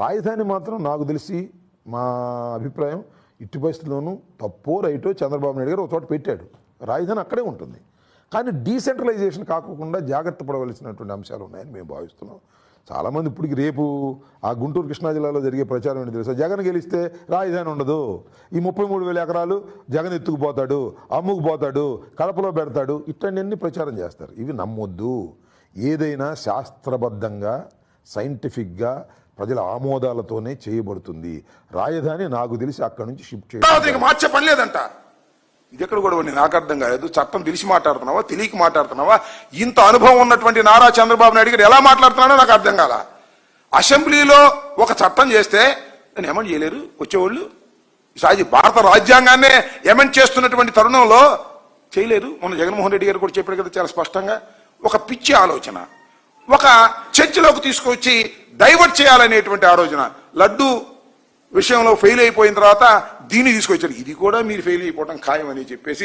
రాజధాని మాత్రం నాకు తెలిసి మా అభిప్రాయం ఇట్టి పరిస్థితుల్లోనూ తప్పో రైటో చంద్రబాబు నాయుడు గారు ఒక చోట పెట్టాడు, రాజధాని అక్కడే ఉంటుంది. కానీ డీసెంట్రలైజేషన్ కాకుండా జాగ్రత్త పడవలసినటువంటి అంశాలు ఉన్నాయని మేము భావిస్తున్నాం. చాలామంది ఇప్పటికి రేపు ఆ గుంటూరు కృష్ణా జిల్లాలో జరిగే ప్రచారం ఏంటి తెలుసా, జగన్ గెలిస్తే రాజధాని ఉండదు, ఈ 33,000 ఎకరాలు జగన్ ఎత్తుకుపోతాడు, అమ్ముకుపోతాడు, కడపలో పెడతాడు, ఇట్లాంటివన్నీ ప్రచారం చేస్తారు. ఇవి నమ్మొద్దు. ఏదైనా శాస్త్రబద్ధంగా సైంటిఫిక్గా ప్రజల ఆమోదాలతోనే చేయబడుతుంది. రాజధాని నాకు తెలిసి అక్కడి నుంచి షిఫ్ట్ చేయాలి, మార్చే పని లేదంట. ఇది ఎక్కడ కూడా నాకు అర్థం కాలేదు. చట్టం తెలిసి మాట్లాడుతున్నావా, తెలియక మాట్లాడుతున్నావా? ఇంత అనుభవం ఉన్నటువంటి నారా చంద్రబాబు నాయుడు గారు ఎలా మాట్లాడుతున్నాడో నాకు అర్థం కాల. అసెంబ్లీలో ఒక చట్టం చేస్తే దాన్ని ఎమెండ్ చేయలేరు వచ్చేవాళ్ళు. భారత రాజ్యాంగాన్నే ఎమెండ్ చేస్తున్నటువంటి తరుణంలో చేయలేరు. మొన్న జగన్మోహన్ రెడ్డి గారు కూడా చెప్పారు కదా చాలా స్పష్టంగా. ఒక పిచ్చి ఆలోచన, ఒక చర్చలోకి తీసుకొచ్చి డైవర్ట్ చేయాలనేటువంటి ఆలోచన. లడ్డు విషయంలో ఫెయిల్ అయిపోయిన తర్వాత దీన్ని తీసుకొచ్చారు, ఇది కూడా మీరు ఫెయిల్ అయిపోవడం ఖాయం అని చెప్పేసి